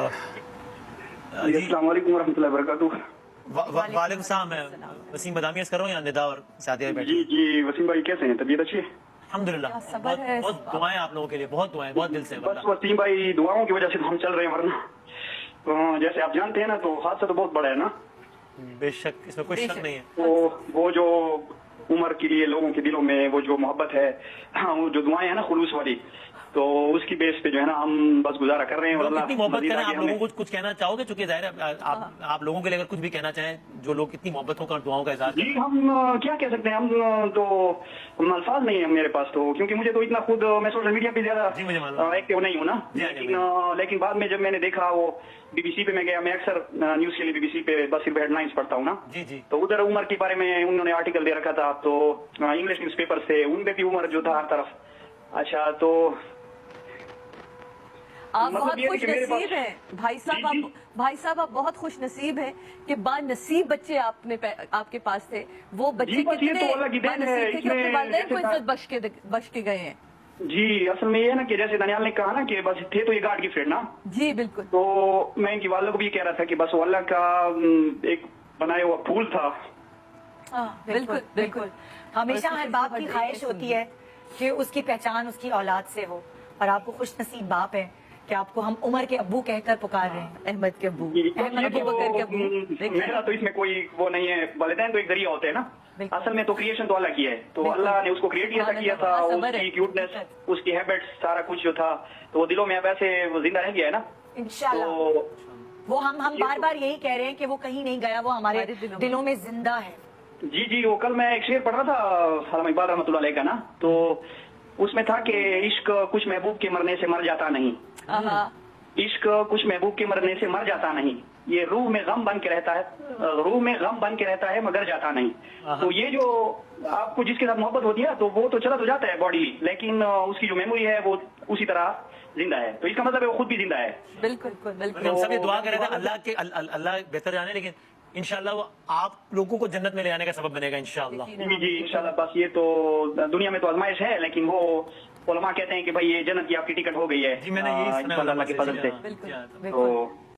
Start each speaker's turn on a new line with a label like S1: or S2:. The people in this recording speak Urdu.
S1: جی السلام علیکم ورحمۃ اللہ وبرکاتہ۔
S2: وعلیکم السلام، میں وسیم بدامی عرض کر رہا ہوں، یا ندا اور ساتھی بیٹھے۔
S1: جی وسیم بھائی کیسے ہیں؟ طبیعت اچھی ہے؟
S2: الحمدللہ، بہت دعائیں آپ لوگوں کے لیے، بہت دعائیں، بہت دل سے۔
S1: بس وسیم بھائی دعاؤں کی وجہ سے ہم چل رہے ہیں، ورنہ جیسے آپ جانتے ہیں نا تو حادثہ تو بہت بڑا ہے نا۔
S2: بے شک، اس میں کوئی شک نہیں ہے۔
S1: تو وہ جو عمر کے لیے لوگوں کے دلوں میں وہ جو محبت ہے، وہ جو دعائیں ہیں نا خلوص والی، تو اس کی بیس پہ جو ہے نا ہم بس گزارا کر رہے ہیں۔ اور اللہ
S2: کتنی محبت
S1: مزید
S2: کریں،
S1: آگے
S2: آپ لوگوں کو کچھ کہنا چاہو گے؟ چونکہ ظاہر ہے آپ لوگوں کے لیے اگر کچھ بھی کہنا چاہیں، جو لوگ اتنی محبتوں کا اور دعاؤں کا اظہار کریں۔
S1: جی ہم کیا کہہ سکتے ہیں، ہم تو الفاظ نہیں ہیں میرے پاس تو، کیونکہ مجھے تو اتنا خود میں سوشل میڈیا پہ زیادہ ایکٹیو نہیں ہوں نا۔ لیکن بعد میں جب میں نے دیکھا وہ بی بی سی پہ میں گیا، میں اکثر نیوز کے لیے بی بی سی پہ بس صرف ہیڈ لائنز پڑھتا ہوں نا، تو ادھر عمر کے بارے میں انہوں نے آرٹیکل دے رکھا تھا، تو انگلش نیوز پیپر سے ان پہ بھی عمر جو تھا ہر طرف۔ اچھا تو
S3: آپ بہت خوش نصیب ہیں بھائی صاحب، آپ بہت خوش نصیب ہیں کہ با نصیب بچے آپ کے پاس تھے۔ وہ بچے کتنے با نصیب تھے کہ اپنے والدین کو عزت بخش کے گئے ہیں۔
S1: جی اصل میں یہ ہے نا کہ جیسے دانیال نے کہا نا کہ بس تھے تو یہ گاڈ گفٹڈ نا۔
S3: جی بالکل۔
S1: تو میں ان کی والدہ کو بھی کہہ رہا تھا کہ بس وہ اللہ کا ایک بنایا ہوا پھول تھا۔
S3: بالکل بالکل۔
S4: ہمیشہ ہر باپ کی خواہش ہوتی ہے کہ اس کی پہچان اس کی اولاد سے ہو، اور آپ کو خوش نصیب باپ ہیں کہ آپ کو ہم عمر کے ابو کہہ کر پکار رہے ہیں،
S3: احمد کے ابو،
S1: میرا تو اس میں کوئی وہ نہیں ہے، والدین تو ایک ذریعہ ہوتے ہیں نا، اصل میں تو کریشن تو اللہ کی ہے، تو اللہ نے اس کو کریٹ ایسا کیا تھا، اس کی کیوٹنس، اس کی ہیبٹس، سارا کچھ جو تھا تو وہ دلوں میں اب ایسے وہ زندہ رہ گیا ہے نا
S4: انشاءاللہ۔ وہ ہم بار بار یہی کہہ رہے ہیں کہ وہ کہیں نہیں گیا، وہ ہمارے دلوں میں زندہ ہے۔
S1: جی وہ کل میں ایک شعر پڑھ رہا تھا علامہ اقبال رحمۃ اللہ علیہ کا نا، تو اس میں تھا کہ عشق کچھ محبوب کے مرنے سے مر جاتا نہیں، عشق کچھ محبوب کے مرنے سے مر جاتا نہیں، یہ روح میں غم بن کے رہتا ہے مگر جاتا نہیں۔ تو یہ جو آپ کو جس کے ساتھ محبت ہوتی ہے تو وہ تو چلا تو جاتا ہے باڈی، لیکن اس کی جو میموری ہے وہ اسی طرح زندہ ہے، تو اس کا مطلب ہے وہ خود بھی زندہ ہے۔
S3: بالکل۔
S2: ہم سب یہ دعا کر رہے تھے اللہ بہتر جانے، لیکن انشاءاللہ وہ آپ لوگوں کو جنت میں لے جانے کا سبب بنے گا انشاءاللہ۔
S1: جی انشاءاللہ، بس یہ تو دنیا میں تو آزمائش ہے، لیکن وہ علماء کہتے ہیں کہ بھائی یہ جنت کی آپ کی ٹکٹ ہو گئی ہے
S2: جی میں نے یہی سنا
S1: اللہ کے فضل سے۔
S3: بالکل۔